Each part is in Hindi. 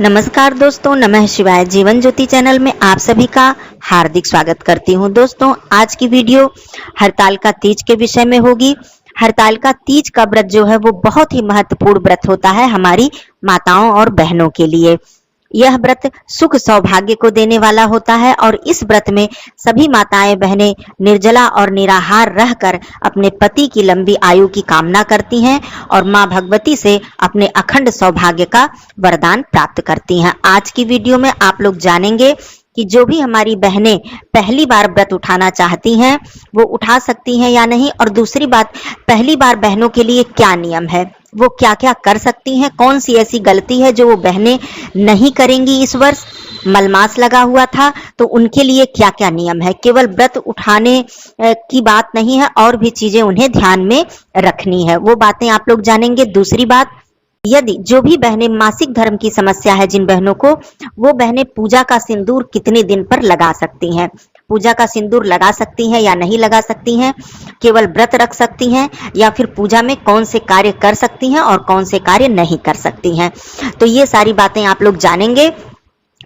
नमस्कार दोस्तों, नमः शिवाय। जीवन ज्योति चैनल में आप सभी का हार्दिक स्वागत करती हूं। दोस्तों, आज की वीडियो हरतालिका तीज के विषय में होगी। हरतालिका तीज का व्रत जो है वो बहुत ही महत्वपूर्ण व्रत होता है हमारी माताओं और बहनों के लिए। यह व्रत सुख सौभाग्य को देने वाला होता है और इस व्रत में सभी माताएं बहनें निर्जला और निराहार रहकर अपने पति की लंबी आयु की कामना करती हैं और मां भगवती से अपने अखंड सौभाग्य का वरदान प्राप्त करती हैं। आज की वीडियो में आप लोग जानेंगे कि जो भी हमारी बहनें पहली बार व्रत उठाना चाहती हैं वो उठा सकती हैं या नहीं, और दूसरी बात, पहली बार बहनों के लिए क्या नियम है, वो क्या क्या कर सकती हैं, कौन सी ऐसी गलती है जो वो बहनें नहीं करेंगी। इस वर्ष मलमास लगा हुआ था तो उनके लिए क्या क्या नियम है। केवल व्रत उठाने की बात नहीं है, और भी चीजें उन्हें ध्यान में रखनी है, वो बातें आप लोग जानेंगे। दूसरी बात, यदि जो भी बहनें मासिक धर्म की समस्या है जिन बहनों को, वो बहनें पूजा का सिंदूर कितने दिन पर लगा सकती हैं, पूजा का सिंदूर लगा सकती हैं या नहीं लगा सकती हैं, केवल व्रत रख सकती हैं या फिर पूजा में कौन से कार्य कर सकती हैं और कौन से कार्य नहीं कर सकती हैं। तो ये सारी बातें आप लोग जानेंगे।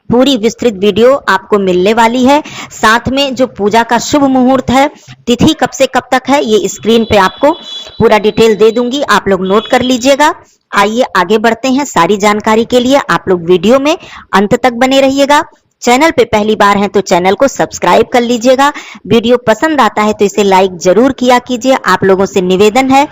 पूरी विस्तृत वीडियो आपको मिलने वाली है। साथ में जो पूजा का शुभ मुहूर्त है, तिथि कब से कब तक है, ये स्क्रीन पे आपको पूरा डिटेल दे दूंगी, आप लोग नोट कर लीजिएगा। आइए आगे बढ़ते हैं। सारी जानकारी के लिए आप लोग वीडियो में अंत तक बने रहिएगा। चैनल पे पहली बार हैं तो चैनल को सब्सक्राइब कर लीजिएगा। वीडियो पसंद आता है तो इसे लाइक जरूर किया कीजिए। आप लोगों से निवेदन है,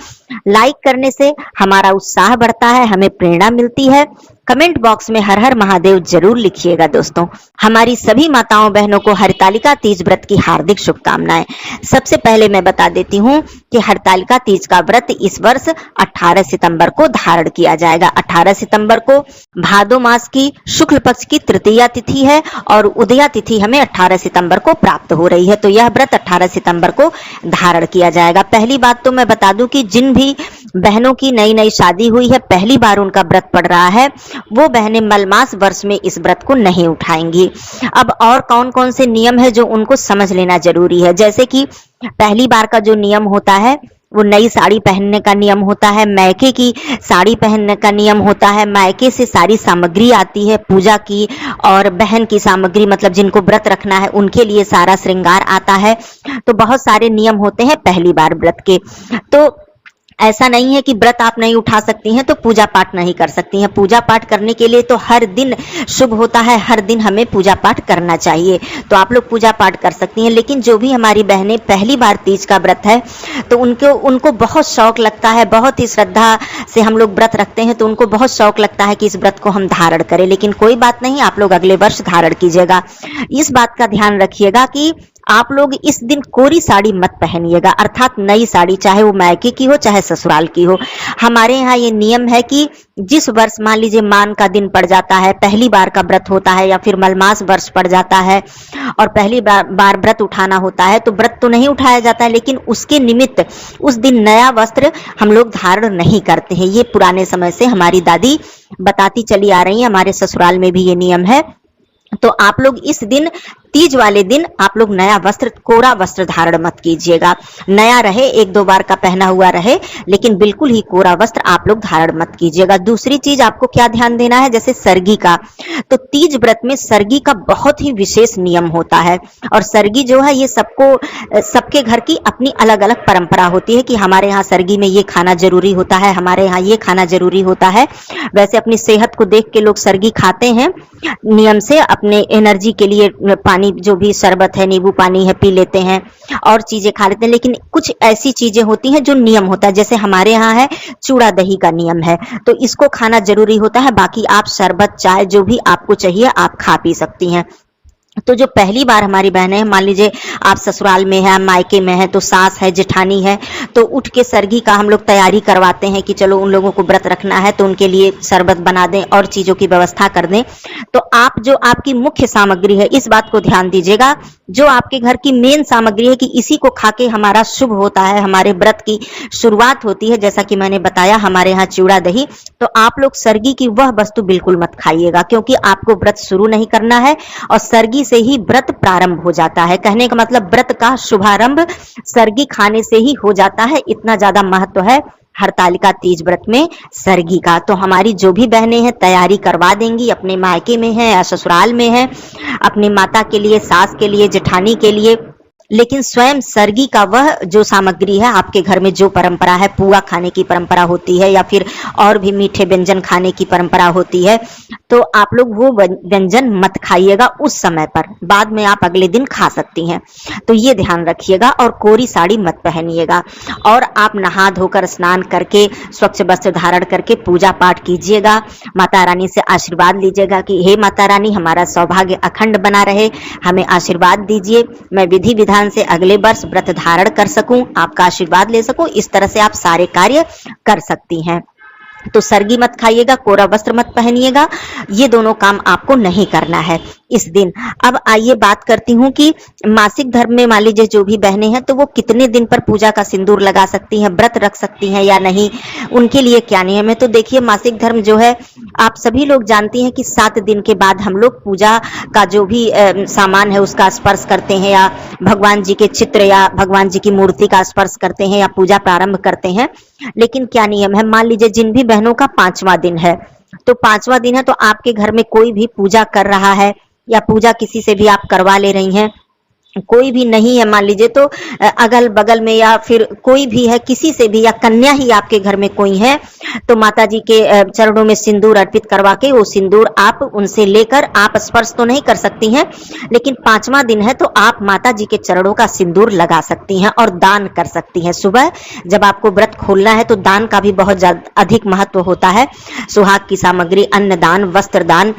लाइक करने से हमारा उत्साह बढ़ता है, हमें प्रेरणा मिलती है। कमेंट बॉक्स में हर हर महादेव जरूर लिखिएगा। दोस्तों, हमारी सभी माताओं बहनों को हरतालिका तीज व्रत की हार्दिक शुभकामनाएं। सबसे पहले मैं बता देती हूँ कि हरतालिका तीज का व्रत इस वर्ष 18 सितंबर को धारण किया जाएगा। 18 सितंबर को भादो मास की शुक्ल पक्ष की तृतीया तिथि है और उदया तिथि हमें 18 सितंबर को प्राप्त हो रही है, तो यह व्रत 18 सितंबर को धारण किया जाएगा। पहली बात तो मैं बता दूं कि जिन भी बहनों की नई नई शादी हुई है, पहली बार उनका व्रत पड़ रहा है, वो बहनें मलमास वर्ष में इस व्रत को नहीं उठाएंगी। अब और कौन कौन से नियम है जो उनको समझ लेना जरूरी है। जैसे कि पहली बार का जो नियम होता है वो नई साड़ी पहनने का नियम होता है, मायके की साड़ी पहनने का नियम होता है, मायके से सारी सामग्री आती है पूजा की, और बहन की सामग्री मतलब जिनको व्रत रखना है उनके लिए सारा श्रृंगार आता है। तो बहुत सारे नियम होते हैं पहली बार व्रत के। तो ऐसा नहीं है कि व्रत आप नहीं उठा सकती हैं तो पूजा पाठ नहीं कर सकती हैं। पूजा पाठ करने के लिए तो हर दिन शुभ होता है, हर दिन हमें पूजा पाठ करना चाहिए, तो आप लोग पूजा पाठ कर सकती हैं। लेकिन जो भी हमारी बहनें पहली बार तीज का व्रत है तो उनको बहुत शौक लगता है, बहुत ही श्रद्धा से हम लोग व्रत रखते हैं, तो उनको बहुत शौक लगता है कि इस व्रत को हम धारण करें। लेकिन कोई बात नहीं, आप लोग अगले वर्ष धारण कीजिएगा। इस बात का ध्यान रखिएगा कि आप लोग इस दिन कोरी साड़ी मत पहनिएगा, अर्थात नई साड़ी, चाहे वो मायके की हो चाहे ससुराल की हो। हमारे यहाँ ये नियम है कि जिस वर्ष मान लीजिए मान का दिन पड़ जाता है, पहली बार का व्रत होता है या फिर मलमास वर्ष पड़ जाता है और पहली बार व्रत उठाना होता है, तो व्रत तो नहीं उठाया जाता है, लेकिन उसके निमित्त उस दिन नया वस्त्र हम लोग धारण नहीं करते हैं। ये पुराने समय से हमारी दादी बताती चली आ रही है, हमारे ससुराल में भी ये नियम है। तो आप लोग इस दिन, तीज वाले दिन, आप लोग नया वस्त्र, कोरा वस्त्र धारण मत कीजिएगा। नया रहे, एक दो बार का पहना हुआ रहे, लेकिन बिल्कुल ही कोरा वस्त्र आप लोग धारण मत कीजिएगा। दूसरी चीज आपको क्या ध्यान देना है, जैसे सरगी का, तो तीज व्रत में सरगी का बहुत ही विशेष नियम होता है। और सरगी जो है ये सबके घर की अपनी अलग अलग परंपरा होती है कि हमारे यहाँ सरगी में ये खाना जरूरी होता है, हमारे यहाँ ये खाना जरूरी होता है। वैसे अपनी सेहत को देख के लोग सरगी खाते हैं नियम से, अपने एनर्जी के लिए पानी, जो भी शरबत है, नींबू पानी है, पी लेते हैं और चीजें खा लेते हैं। लेकिन कुछ ऐसी चीजें होती हैं जो नियम होता है, जैसे हमारे यहाँ है चूड़ा दही का नियम है, तो इसको खाना जरूरी होता है। बाकी आप शरबत, चाय, जो भी आपको चाहिए आप खा पी सकती हैं। तो जो पहली बार हमारी बहनें हैं, मान लीजिए आप ससुराल में है, मायके में है, तो सास है, जेठानी है, तो उठ के सरगी का हम लोग तैयारी करवाते हैं कि चलो उन लोगों को व्रत रखना है तो उनके लिए शरबत बना दें और चीजों की व्यवस्था कर दें। तो आप जो आपकी मुख्य सामग्री है, इस बात को ध्यान दीजिएगा, जो आपके घर की मेन सामग्री है कि इसी को खा के हमारा शुभ होता है, हमारे व्रत की शुरुआत होती है। जैसा कि मैंने बताया हमारे यहाँ चूड़ा दही, तो आप लोग सरगी की वह वस्तु बिल्कुल मत खाइएगा, क्योंकि आपको व्रत शुरू नहीं करना है और सरगी से ही व्रत प्रारंभ हो जाता है। कहने का मतलब व्रत का शुभारंभ सरगी खाने से ही हो जाता है, इतना ज्यादा महत्व है हरतालिका तीज व्रत में सरगी का। तो हमारी जो भी बहनें हैं तैयारी करवा देंगी, अपने मायके में हैं या ससुराल में हैं, अपनी माता के लिए, सास के लिए, जेठानी के लिए, लेकिन स्वयं सरगी का वह जो सामग्री है, आपके घर में जो परंपरा है, पुआ खाने की परंपरा होती है या फिर और भी मीठे व्यंजन खाने की परंपरा होती है, तो आप लोग वो व्यंजन मत खाइएगा उस समय पर, बाद में आप अगले दिन खा सकती हैं। तो ये ध्यान रखिएगा। और कोरी साड़ी मत पहनिएगा। और आप नहा धोकर स्नान करके स्वच्छ वस्त्र धारण करके पूजा पाठ कीजिएगा। माता रानी से आशीर्वाद लीजिएगा कि हे माता रानी, हमारा सौभाग्य अखंड बना रहे, हमें आशीर्वाद दीजिए, मैं विधि विधान से अगले वर्ष व्रत धारण कर सकूं, आपका आशीर्वाद ले सकूं। इस तरह से आप सारे कार्य कर सकती हैं। तो सरगी मत खाइएगा, कोरा वस्त्र मत पहनिएगा, ये दोनों काम आपको नहीं करना है इस दिन। अब आइए बात करती हूँ कि मासिक धर्म में मान लीजिए जो भी बहनें हैं तो वो कितने दिन पर पूजा का सिंदूर लगा सकती हैं, व्रत रख सकती हैं या नहीं, उनके लिए क्या नियम है। तो देखिए, मासिक धर्म जो है आप सभी लोग जानती हैं कि 7 दिन के बाद हम लोग पूजा का जो भी सामान है उसका स्पर्श करते हैं, या भगवान जी के चित्र या भगवान जी की मूर्ति का स्पर्श करते हैं या पूजा प्रारंभ करते हैं। लेकिन क्या नियम है, मान लीजिए जिन भी बहनों का 5वां दिन है, तो 5वां दिन है तो आपके घर में कोई भी पूजा कर रहा है या पूजा किसी से भी आप करवा ले रही हैं, कोई भी नहीं है मान लीजिए, तो अगल बगल में या फिर कोई भी है, किसी से भी, या कन्या ही आपके घर में कोई है, तो माता जी के चरणों में सिंदूर अर्पित करवा के वो सिंदूर आप उनसे लेकर, आप स्पर्श तो नहीं कर सकती हैं, लेकिन 5वां दिन है तो आप माता जी के चरणों का सिंदूर लगा सकती हैं और दान कर सकती हैं। सुबह जब आपको व्रत खोलना है तो दान का भी बहुत अधिक महत्व होता है। सुहाग की सामग्री, अन्न दान, वस्त्र दान,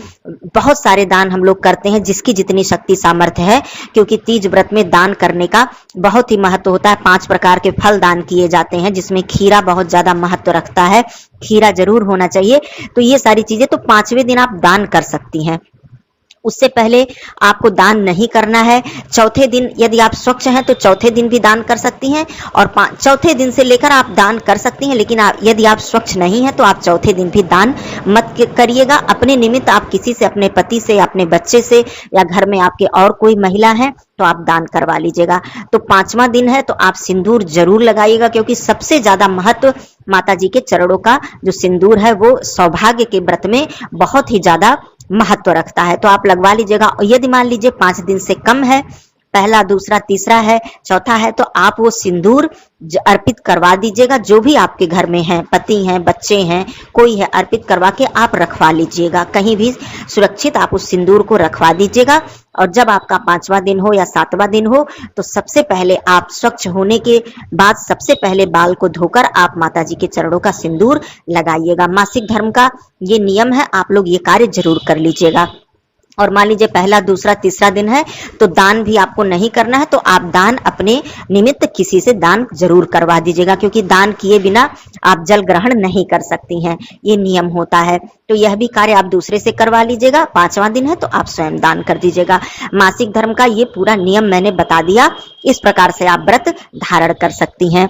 बहुत सारे दान हम लोग करते हैं जिसकी जितनी शक्ति सामर्थ्य है, क्योंकि तीज व्रत में दान करने का बहुत ही महत्व होता है। 5 प्रकार के फल दान किए जाते हैं जिसमें खीरा बहुत ज्यादा महत्व रखता है, खीरा जरूर होना चाहिए। तो ये सारी चीजें तो 5वें दिन आप दान कर सकती हैं, उससे पहले आपको दान नहीं करना है। चौथे दिन यदि आप स्वच्छ हैं तो चौथे दिन भी दान कर सकती हैं, और चौथे दिन से लेकर आप दान कर सकती हैं, लेकिन यदि आप स्वच्छ नहीं हैं तो आप चौथे दिन भी दान मत करिएगा। अपने निमित्त आप किसी से, अपने पति से, अपने बच्चे से, या घर में आपके और कोई महिला है तो आप दान करवा लीजिएगा। तो 5वां दिन है तो आप सिंदूर जरूर लगाइएगा, क्योंकि सबसे ज्यादा महत्व माता जी के चरणों का जो सिंदूर है वो सौभाग्य के व्रत में बहुत ही ज्यादा महत्व रखता है। तो आप लगवा लीजिएगा। यदि मान लीजिए 5 दिन से कम है, पहला, दूसरा, तीसरा है, चौथा है, तो आप वो सिंदूर अर्पित करवा दीजिएगा। जो भी आपके घर में हैं, पति हैं, बच्चे हैं, कोई है, अर्पित करवा के आप रखवा लीजिएगा। कहीं भी सुरक्षित आप उस सिंदूर को रखवा दीजिएगा। और जब आपका 5वां दिन हो या 7वां दिन हो तो सबसे पहले आप स्वच्छ होने के बाद सबसे पहले बाल को धोकर आप माता जी के चरणों का सिंदूर लगाइएगा। मासिक धर्म का ये नियम है, आप लोग ये कार्य जरूर कर लीजिएगा। और मान लीजिए पहला, दूसरा, तीसरा दिन है तो दान भी आपको नहीं करना है, तो आप दान अपने निमित्त किसी से दान जरूर करवा दीजिएगा, क्योंकि दान किए बिना आप जल ग्रहण नहीं कर सकती हैं, ये नियम होता है। तो यह भी कार्य आप दूसरे से करवा लीजिएगा। 5वां दिन है तो आप स्वयं दान कर दीजिएगा। मासिक धर्म का ये पूरा नियम मैंने बता दिया, इस प्रकार से आप व्रत धारण कर सकती हैं।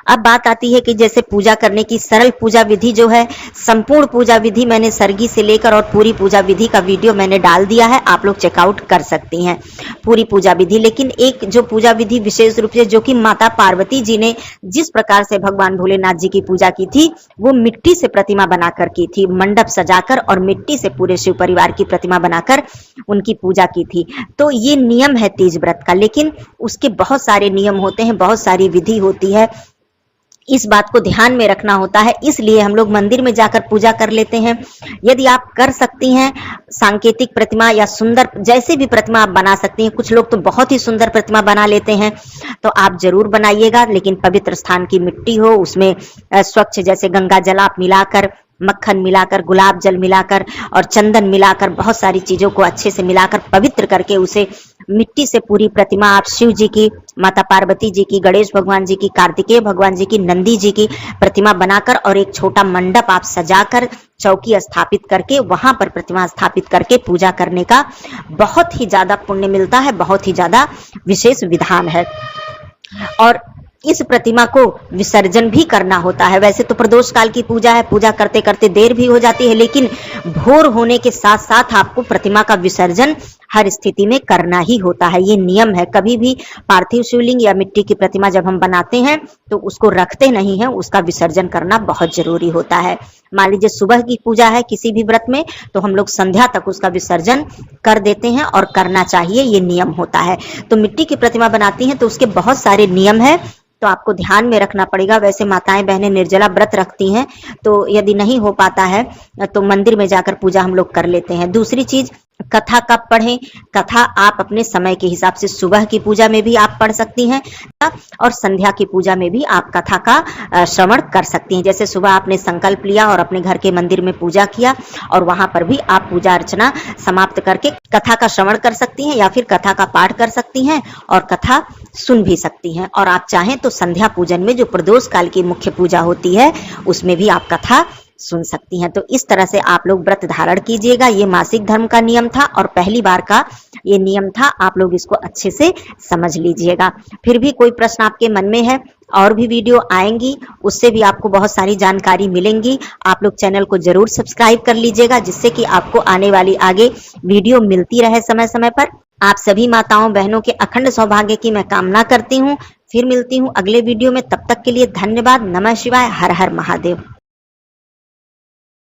अब बात आती है कि जैसे पूजा करने की सरल पूजा विधि जो है, संपूर्ण पूजा विधि मैंने सरगी से लेकर और पूरी पूजा विधि का वीडियो मैंने डाल दिया है, आप लोग चेकआउट कर सकती हैं पूरी पूजा विधि। लेकिन एक जो पूजा विधि विशेष रूप से जो कि माता पार्वती जी ने जिस प्रकार से भगवान भोलेनाथ जी की पूजा की थी, वो मिट्टी से प्रतिमा बनाकर की थी, मंडप सजाकर और मिट्टी से पूरे शिव परिवार की प्रतिमा बनाकर उनकी पूजा की थी। तो ये नियम है तीज व्रत का, लेकिन उसके बहुत सारे नियम होते हैं, बहुत सारी विधि होती है, इस बात को ध्यान में रखना होता है। इसलिए हम लोग मंदिर में जाकर पूजा कर लेते हैं। यदि आप कर सकती हैं सांकेतिक प्रतिमा या सुंदर जैसे भी प्रतिमा आप बना सकती हैं, कुछ लोग तो बहुत ही सुंदर प्रतिमा बना लेते हैं, तो आप जरूर बनाइएगा, लेकिन पवित्र स्थान की मिट्टी हो, उसमें स्वच्छ जैसे गंगा जल आप मिलाकर, मक्खन मिलाकर, गुलाब जल मिलाकर और चंदन मिलाकर, बहुत सारी चीजों को अच्छे से मिलाकर पवित्र करके उसे मिट्टी से पूरी प्रतिमा आप शिव जी की, माता पार्वती जी की, गणेश भगवान जी की, कार्तिकेय भगवान जी की, नंदी जी की प्रतिमा बनाकर और एक छोटा मंडप आप सजाकर चौकी स्थापित करके वहां पर प्रतिमा स्थापित करके पूजा करने का बहुत ही ज्यादा पुण्य मिलता है, बहुत ही ज्यादा विशेष विधान है। और इस प्रतिमा को विसर्जन भी करना होता है। वैसे तो प्रदोष काल की पूजा है, पूजा करते करते देर भी हो जाती है, लेकिन भोर होने के साथ साथ आपको प्रतिमा का विसर्जन हर स्थिति में करना ही होता है, ये नियम है। कभी भी पार्थिव शिवलिंग या मिट्टी की प्रतिमा जब हम बनाते हैं तो उसको रखते नहीं हैं, उसका विसर्जन करना बहुत जरूरी होता है। मान लीजिए सुबह की पूजा है किसी भी व्रत में, तो हम लोग संध्या तक उसका विसर्जन कर देते हैं और करना चाहिए, ये नियम होता है। तो मिट्टी की प्रतिमा बनाती हैं तो उसके बहुत सारे नियम है, तो आपको ध्यान में रखना पड़ेगा। वैसे माताएं बहनें निर्जला व्रत रखती हैं, तो यदि नहीं हो पाता है तो मंदिर में जाकर पूजा हम लोग कर लेते हैं। दूसरी चीज, कथा कब पढ़ें? कथा आप अपने समय के हिसाब से सुबह की पूजा में भी आप पढ़ सकती हैं और संध्या की पूजा में भी आप कथा का श्रवण कर सकती हैं। जैसे सुबह आपने संकल्प लिया और अपने घर के मंदिर में पूजा किया, और वहां पर भी आप पूजा अर्चना समाप्त करके कथा का श्रवण कर सकती हैं या फिर कथा का पाठ कर सकती हैं और कथा सुन भी सकती हैं। और आप चाहें तो संध्या पूजन में जो प्रदोष काल की मुख्य पूजा होती है उसमें भी आप कथा सुन सकती हैं। तो इस तरह से आप लोग व्रत धारण कीजिएगा। ये मासिक धर्म का नियम था और पहली बार का ये नियम था, आप लोग इसको अच्छे से समझ लीजिएगा। फिर भी कोई प्रश्न आपके मन में है, और भी वीडियो आएंगी, उससे भी आपको बहुत सारी जानकारी मिलेंगी। आप लोग चैनल को जरूर सब्सक्राइब कर लीजिएगा, जिससे कि आपको आने वाली आगे वीडियो मिलती रहे समय समय पर। आप सभी माताओं बहनों के अखंड सौभाग्य की मैं कामना करती हूँ। फिर मिलती हूँ अगले वीडियो में, तब तक के लिए धन्यवाद। नमः शिवाय, हर हर महादेव।